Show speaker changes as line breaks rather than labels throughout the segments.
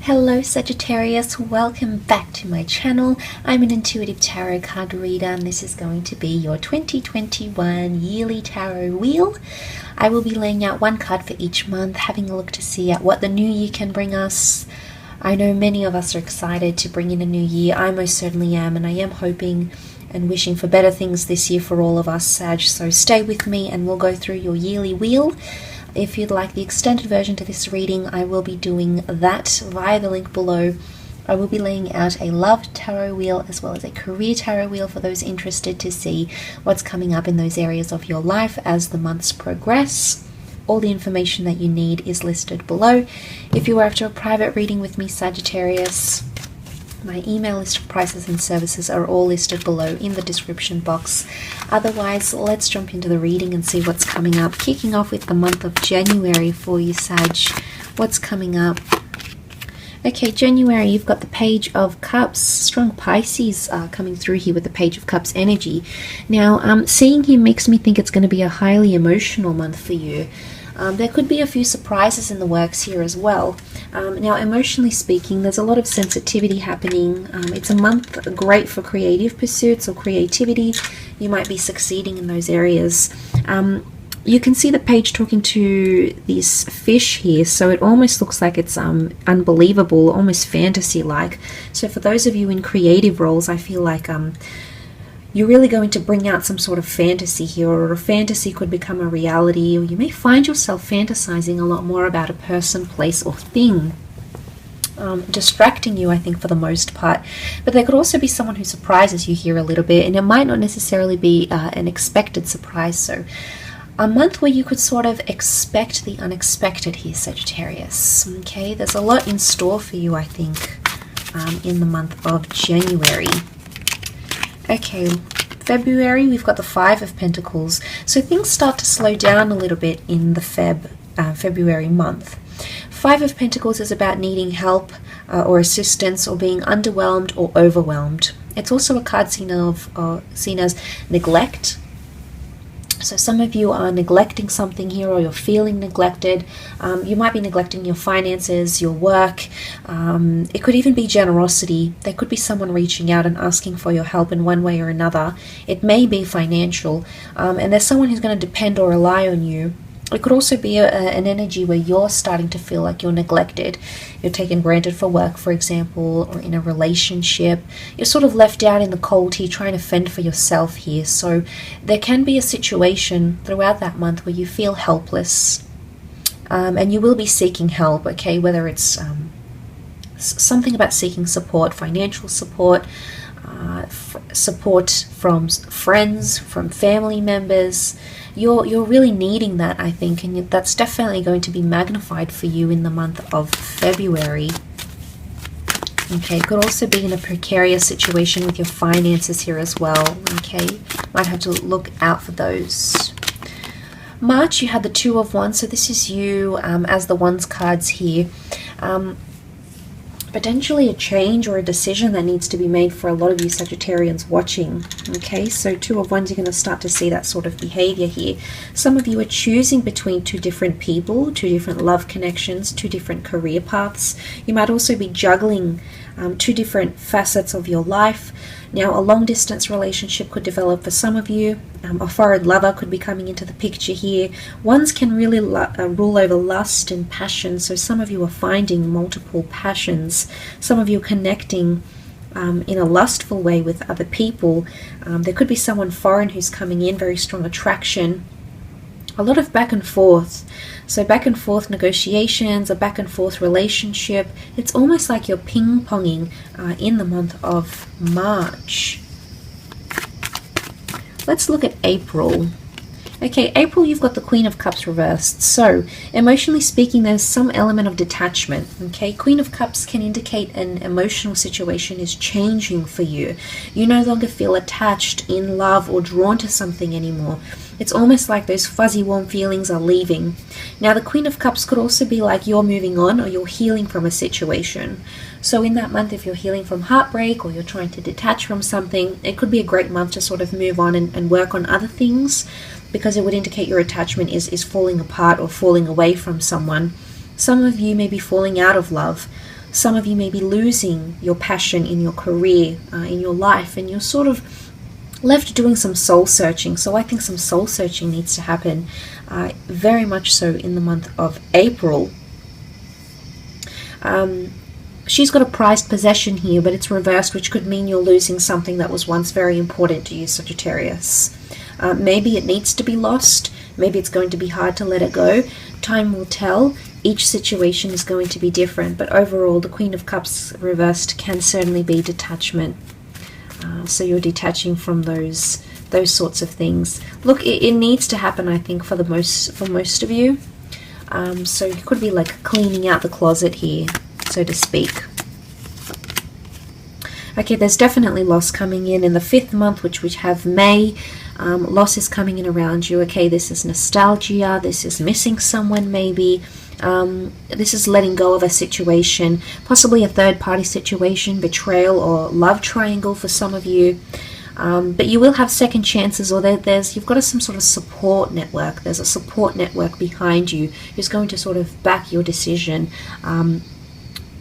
Hello Sagittarius, welcome back to my channel. I'm an intuitive tarot card reader and this is going to be your 2021 yearly tarot wheel. I will be laying out one card for each month, having a look to see at what the new year can bring us. I know many of us are excited to bring in a new year. I most certainly am, and I am hoping and wishing for better things this year for all of us, Sag. So stay with me and we'll go through your yearly wheel. If you'd like the extended version to this reading, I will be doing that via the link below. I will be laying out a love tarot wheel as well as a career tarot wheel for those interested to see what's coming up in those areas of your life as the months progress. All the information that you need is listed below. If you are after a private reading with me, Sagittarius, my email list for prices and services are all listed below in the description box. Otherwise, let's jump into the reading and see what's coming up. Kicking off with the month of January for you, Sag. What's coming up? Okay, January, you've got the Page of Cups. Strong Pisces coming through here with the Page of Cups energy. Now, seeing him makes me think it's going to be a highly emotional month for you. There could be a few surprises in the works here as well. Now, emotionally speaking, there's a lot of sensitivity happening. It's a month great for creative pursuits or creativity. You might be succeeding in those areas. You can see the page talking to this fish here, so it almost looks like it's unbelievable, almost fantasy-like. So for those of you in creative roles, I feel like you're really going to bring out some sort of fantasy here, or a fantasy could become a reality, or you may find yourself fantasizing a lot more about a person, place, or thing. Distracting you, I think, for the most part. But there could also be someone who surprises you here a little bit, and it might not necessarily be an expected surprise. So a month where you could sort of expect the unexpected here, Sagittarius. Okay, there's a lot in store for you, I think, in the month of January. Okay, February, we've got the Five of Pentacles. So things start to slow down a little bit in the February month. Five of Pentacles is about needing help or assistance, or being underwhelmed or overwhelmed. It's also a card seen as neglect. So some of you are neglecting something here, or you're feeling neglected. You might be neglecting your finances, your work. It could even be generosity. There could be someone reaching out and asking for your help in one way or another. It may be financial, and there's someone who's going to depend or rely on you. It could also be an energy where you're starting to feel like you're neglected. You're taken granted for work, for example, or in a relationship. You're sort of left out in the cold here, trying to fend for yourself here. So there can be a situation throughout that month where you feel helpless, and you will be seeking help, okay? Whether it's something about seeking support, financial support, support from friends, from family members. You're really needing that, I think, and that's definitely going to be magnified for you in the month of February. Okay, could also be in a precarious situation with your finances here as well. Okay, might have to look out for those. March, you had the Two of Wands, so this is you as the Wands cards here. Potentially a change or a decision that needs to be made for a lot of you Sagittarians watching. Okay, so Two of Wands, you're going to start to see that sort of behavior here. Some of you are choosing between two different people, two different love connections, two different career paths. You might also be juggling two different facets of your life. Now, a long-distance relationship could develop for some of you. A foreign lover could be coming into the picture here. Wands can really rule over lust and passion, so some of you are finding multiple passions. Some of you are connecting in a lustful way with other people. There could be someone foreign who's coming in, very strong attraction. A lot of back and forth. So back and forth negotiations, a back and forth relationship. It's almost like you're ping-ponging in the month of March. Let's look at April. Okay, April, you've got the Queen of Cups reversed. So, emotionally speaking, there's some element of detachment. Okay, Queen of Cups can indicate an emotional situation is changing for you. You no longer feel attached, in love, or drawn to something anymore. It's almost like those fuzzy, warm feelings are leaving. Now, the Queen of Cups could also be like you're moving on, or you're healing from a situation. So in that month, if you're healing from heartbreak, or you're trying to detach from something, it could be a great month to sort of move on and work on other things, because it would indicate your attachment is falling apart or falling away from someone. Some of you may be falling out of love. Some of you may be losing your passion in your career, in your life, and you're sort of left doing some soul searching. So I think some soul searching needs to happen very much so in the month of April. She's got a prized possession here, but it's reversed, which could mean you're losing something that was once very important to you, Sagittarius. Maybe it needs to be lost. Maybe it's going to be hard to let it go. Time will tell. Each situation is going to be different, but overall, the Queen of Cups reversed can certainly be detachment. So you're detaching from those sorts of things. Look, it needs to happen, I think, for most of you. So you could be like cleaning out the closet here, so to speak. Okay, there's definitely loss coming in the 5th month, which we have May. Loss is coming in around you. Okay, this is nostalgia. This is missing someone maybe. This is letting go of a situation, possibly a third-party situation, betrayal or love triangle for some of you. But you will have second chances, or you've got some sort of support network. There's a support network behind you who's going to sort of back your decision,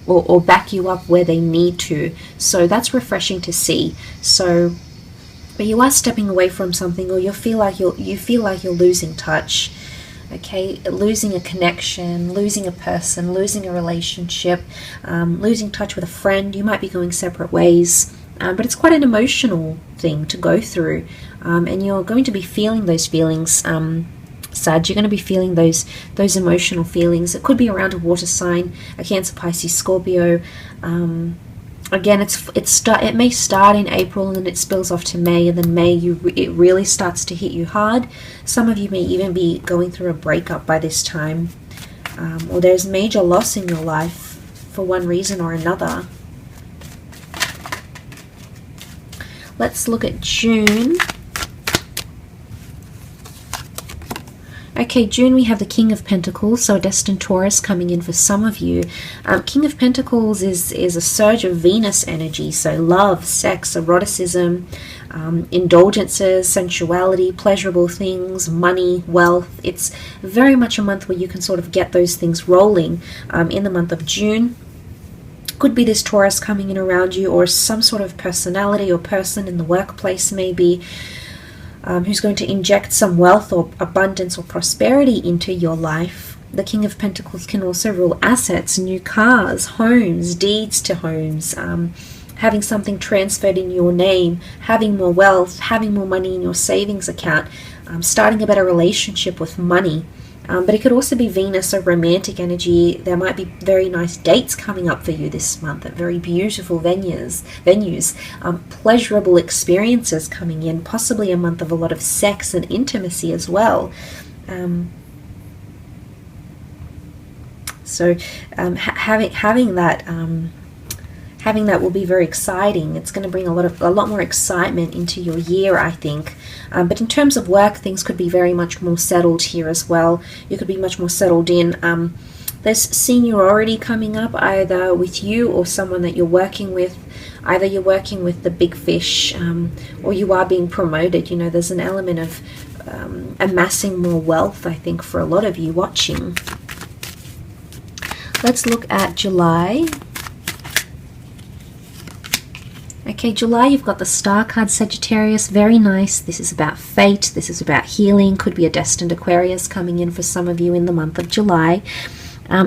or back you up where they need to. So that's refreshing to see. So, but you are stepping away from something, or you feel like you're losing touch. Okay, losing a connection, losing a person, losing a relationship, losing touch with a friend. You might be going separate ways, but it's quite an emotional thing to go through, and you're going to be feeling those feelings, Sag. You're going to be feeling those emotional feelings. It could be around a water sign, a Cancer, Pisces, Scorpio. Again, it may start in April and then it spills off to May, and then May it really starts to hit you hard. Some of you may even be going through a breakup by this time, or there's major loss in your life for one reason or another. Let's look at June. Okay, June, we have the King of Pentacles, so a destined Taurus coming in for some of you. King of Pentacles is a surge of Venus energy, so love, sex, eroticism, indulgences, sensuality, pleasurable things, money, wealth. It's very much a month where you can sort of get those things rolling in the month of June. Could be this Taurus coming in around you, or some sort of personality or person in the workplace maybe, who's going to inject some wealth or abundance or prosperity into your life. The King of Pentacles can also rule assets, new cars, homes, deeds to homes, having something transferred in your name, having more wealth, having more money in your savings account, starting a better relationship with money. But it could also be Venus, or romantic energy. There might be very nice dates coming up for you this month at very beautiful venues, pleasurable experiences coming in, possibly a month of a lot of sex and intimacy as well. Having that will be very exciting. It's going to bring a lot more excitement into your year, I think. But in terms of work, things could be very much more settled here as well. You could be much more settled in. There's seniority coming up, either with you or someone that you're working with. Either you're working with the big fish, or you are being promoted. You know, there's an element of amassing more wealth, I think, for a lot of you watching. Let's look at July. Okay, July, you've got the Star card, Sagittarius. Very nice. This is about fate. This is about healing. Could be a destined Aquarius coming in for some of you in the month of July.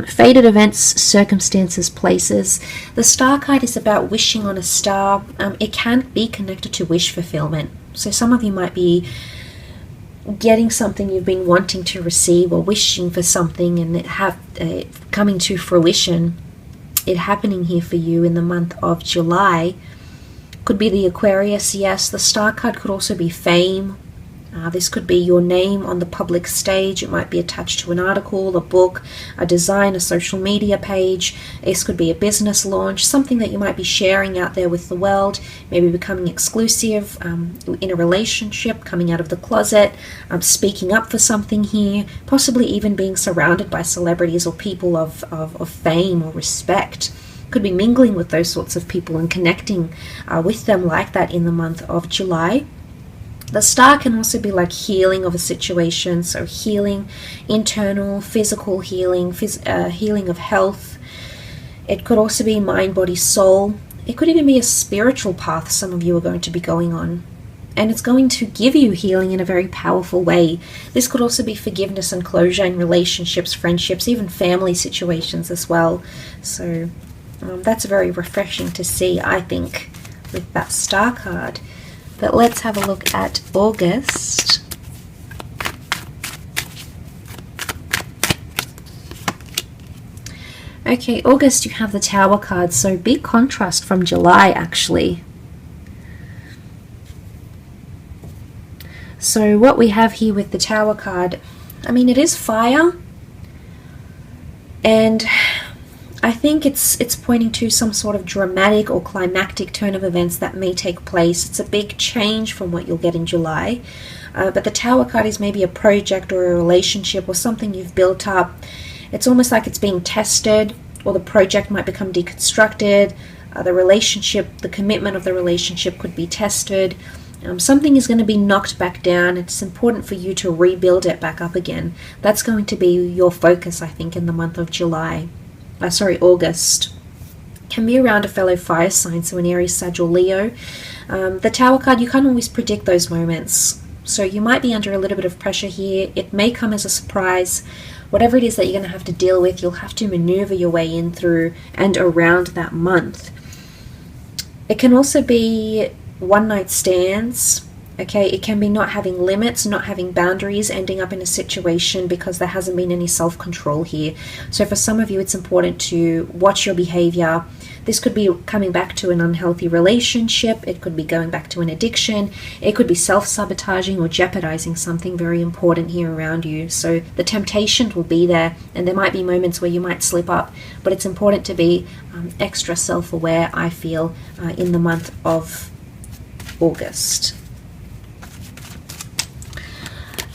Fated events, circumstances, places. The Star card is about wishing on a star. It can be connected to wish fulfillment. So some of you might be getting something you've been wanting to receive, or wishing for something and it coming to fruition. It happening here for you in the month of July. Could be the Aquarius, yes. The Star card could also be fame. This could be your name on the public stage. It might be attached to an article, a book, a design, a social media page. This could be a business launch, something that you might be sharing out there with the world, maybe becoming exclusive in a relationship, coming out of the closet, speaking up for something here, possibly even being surrounded by celebrities or people of fame or respect. Could be mingling with those sorts of people and connecting with them like that in the month of July. The Star can also be like healing of a situation, so healing, internal, physical healing, healing of health, It could also be mind, body, soul. It could even be a spiritual path some of you are going to be going on. And it's going to give you healing in a very powerful way. This could also be forgiveness and closure in relationships, friendships, even family situations as well. So that's very refreshing to see, I think, with that Star card. But let's have a look at August. Okay, August, you have the Tower card, so big contrast from July, actually. So what we have here with the Tower card, I mean, it is fire, and I think it's pointing to some sort of dramatic or climactic turn of events that may take place. It's a big change from what you'll get in July. But the Tower card is maybe a project or a relationship or something you've built up. It's almost like it's being tested, or the project might become deconstructed. The relationship, the commitment of the relationship could be tested. Something is going to be knocked back down. It's important for you to rebuild it back up again. That's going to be your focus, I think, in the month of August. Can be around a fellow fire sign, so an Aries, Sag, or Leo. The Tower card, you can't always predict those moments. So you might be under a little bit of pressure here. It may come as a surprise. Whatever it is that you're going to have to deal with, you'll have to maneuver your way in through and around that month. It can also be one-night stands. Okay, it can be not having limits, not having boundaries, ending up in a situation because there hasn't been any self-control here. So for some of you, it's important to watch your behavior. This could be coming back to an unhealthy relationship. It could be going back to an addiction. It could be self-sabotaging or jeopardizing something very important here around you. So the temptation will be there, and there might be moments where you might slip up, but it's important to be extra self-aware, I feel, in the month of August.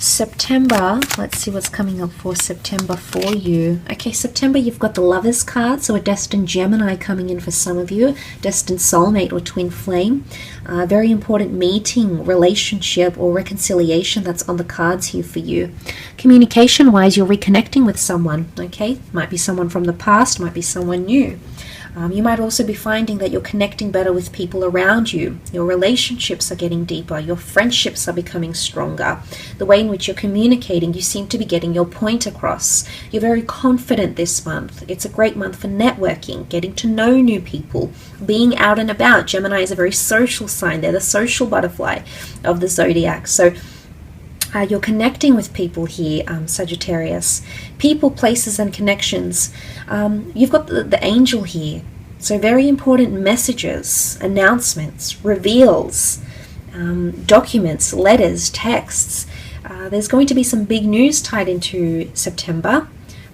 September, let's see what's coming up for September for you. Okay, September, you've got the Lovers card, so a destined Gemini coming in for some of you, destined soulmate or twin flame. Very important meeting, relationship, or reconciliation that's on the cards here for you. Communication-wise, you're reconnecting with someone, okay? Might be someone from the past, might be someone new. You might also be finding that you're connecting better with people around you. Your relationships are getting deeper. Your friendships are becoming stronger. The way in which you're communicating, you seem to be getting your point across. You're very confident this month. It's a great month for networking, getting to know new people, being out and about. Gemini is a very social sign. They're the social butterfly of the zodiac. So you're connecting with people here, Sagittarius. People, places, and connections. You've got the angel here. So very important messages, announcements, reveals, documents, letters, texts. There's going to be some big news tied into September,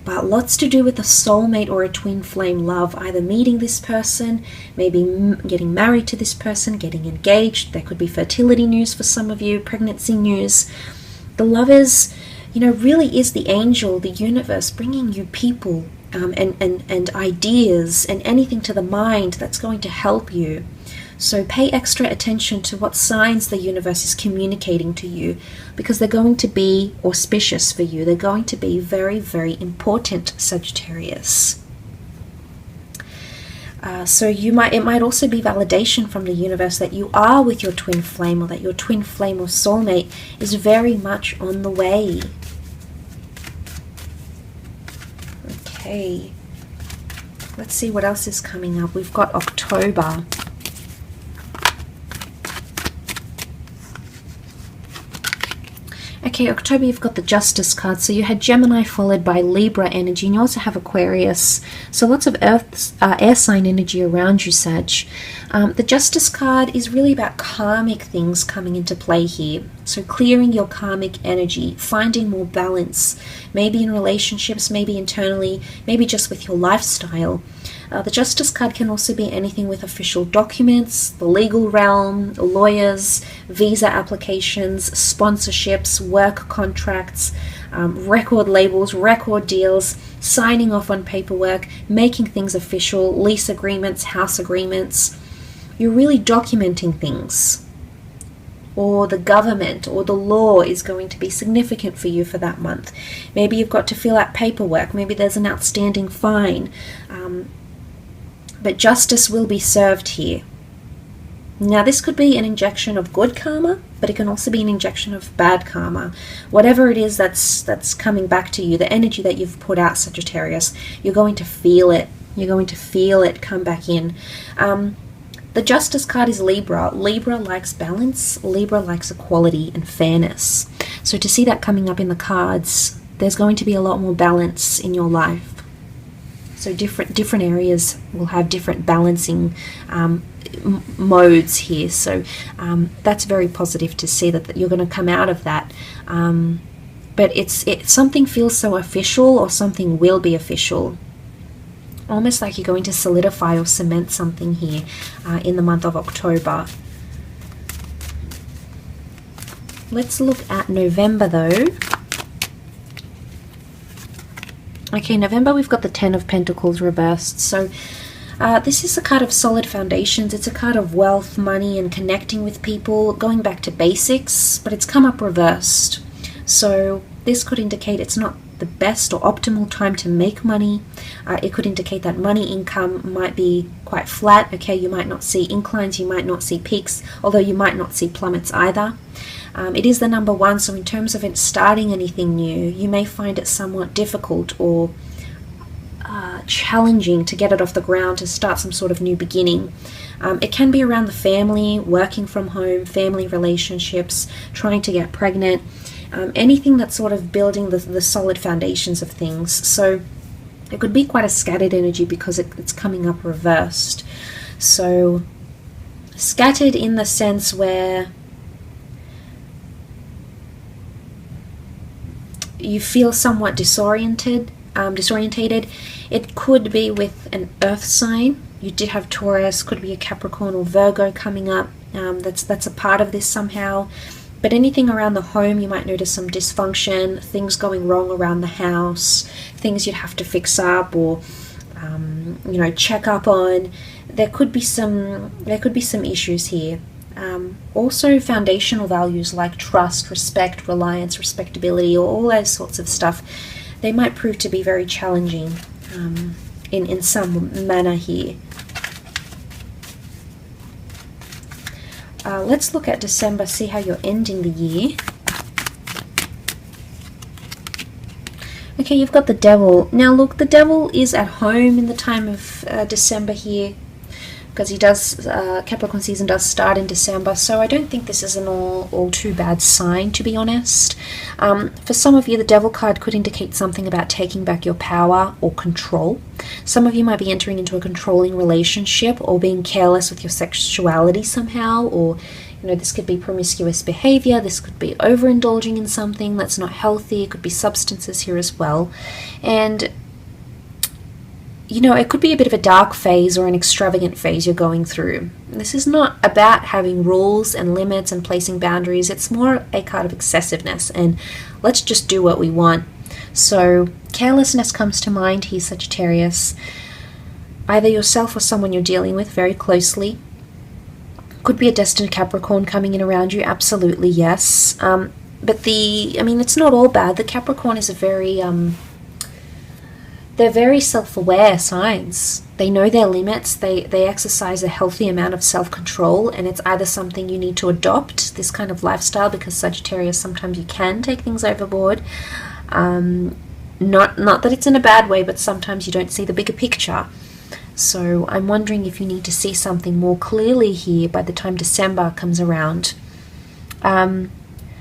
but lots to do with a soulmate or a twin flame love. Either meeting this person, maybe getting married to this person, getting engaged. There could be fertility news for some of you, pregnancy news. The Lovers, really is the angel, the universe, bringing you people and ideas and anything to the mind that's going to help you. So pay extra attention to what signs the universe is communicating to you, because they're going to be auspicious for you. They're going to be very, very important, Sagittarius. So it might also be validation from the universe that you are with your twin flame, or that your twin flame or soulmate is very much on the way. Okay, let's see what else is coming up. We've got October. Okay, October, you've got the Justice card. So you had Gemini followed by Libra energy, and you also have Aquarius. So lots of air sign energy around you, Sag. The Justice card is really about karmic things coming into play here. So clearing your karmic energy, finding more balance, maybe in relationships, maybe internally, maybe just with your lifestyle. The Justice card can also be anything with official documents, the legal realm, lawyers, visa applications, sponsorships, work contracts, record labels, record deals, signing off on paperwork, making things official, lease agreements, house agreements. You're really documenting things. Or the government or the law is going to be significant for you for that month. Maybe you've got to fill out paperwork. Maybe there's an outstanding fine. but justice will be served here. Now, this could be an injection of good karma, but it can also be an injection of bad karma. Whatever it is that's coming back to you, the energy that you've put out, Sagittarius, you're going to feel it. You're going to feel it come back in. The Justice card is Libra. Libra likes balance. Libra likes equality and fairness. So to see that coming up in the cards, there's going to be a lot more balance in your life. So different areas will have different balancing modes here. So that's very positive to see that you're going to come out of that. But something feels so official, or something will be official. Almost like you're going to solidify or cement something here in the month of October. Let's look at November though. Okay, November, we've got the Ten of Pentacles reversed. So this is a card of solid foundations. It's a card of wealth, money, and connecting with people, going back to basics, but it's come up reversed. So this could indicate it's not the best or optimal time to make money. It could indicate that money income might be quite flat. Okay, you might not see inclines, you might not see peaks, although you might not see plummets either. It is the number one, so in terms of it starting anything new, you may find it somewhat difficult or challenging to get it off the ground, to start some sort of new beginning. It can be around the family, working from home, family relationships, trying to get pregnant, anything that's sort of building the solid foundations of things. So it could be quite a scattered energy because it's coming up reversed. So scattered in the sense where you feel somewhat disorientated. It could be with an earth sign. You did have Taurus, could be a Capricorn or Virgo coming up. That's a part of this somehow. But anything around the home, you might notice some dysfunction, things going wrong around the house, things you'd have to fix up or check up on. There could be some issues here. Also foundational values like trust, respect, reliance, respectability, or all those sorts of stuff, they might prove to be very challenging in some manner here. Let's look at December, see how you're ending the year. Okay, you've got the Devil. Now look, the Devil is at home in the time of December here, because he does, Capricorn season does start in December, so I don't think this is an all too bad sign, to be honest. For some of you, the Devil card could indicate something about taking back your power or control. Some of you might be entering into a controlling relationship or being careless with your sexuality somehow, or this could be promiscuous behavior, this could be overindulging in something that's not healthy, it could be substances here as well. And it could be a bit of a dark phase or an extravagant phase you're going through. This is not about having rules and limits and placing boundaries. It's more a card of excessiveness and let's just do what we want. So carelessness comes to mind here, Sagittarius. Either yourself or someone you're dealing with very closely. Could be a destined Capricorn coming in around you, absolutely, yes. But it's not all bad. The Capricorn is they're very self-aware signs. They know their limits. They exercise a healthy amount of self-control, and it's either something you need to adopt, this kind of lifestyle, because Sagittarius, sometimes you can take things overboard. Not that it's in a bad way, but sometimes you don't see the bigger picture. So I'm wondering if you need to see something more clearly here by the time December comes around.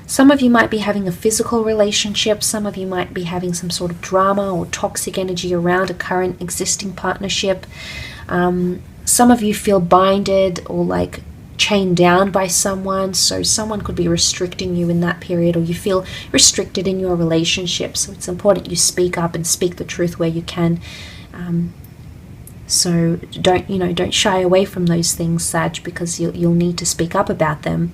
Some of you might be having a physical relationship, some of you might be having some sort of drama or toxic energy around a current existing partnership. Some of you feel binded or like chained down by someone, so someone could be restricting you in that period, or you feel restricted in your relationship, so it's important you speak up and speak the truth where you can. So don't shy away from those things, Sag, because you'll need to speak up about them.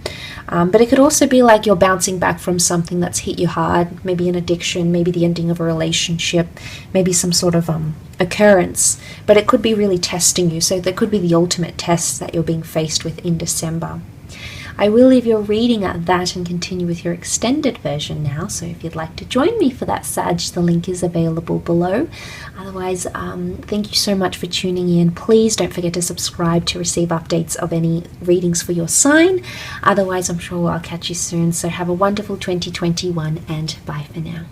But it could also be like you're bouncing back from something that's hit you hard, maybe an addiction, maybe the ending of a relationship, maybe some sort of occurrence. But it could be really testing you, so there could be the ultimate test that you're being faced with in December. I will leave your reading at that and continue with your extended version now. So if you'd like to join me for that, Sag, the link is available below. Otherwise, thank you so much for tuning in. Please don't forget to subscribe to receive updates of any readings for your sign. Otherwise, I'm sure I'll catch you soon. So have a wonderful 2021 and bye for now.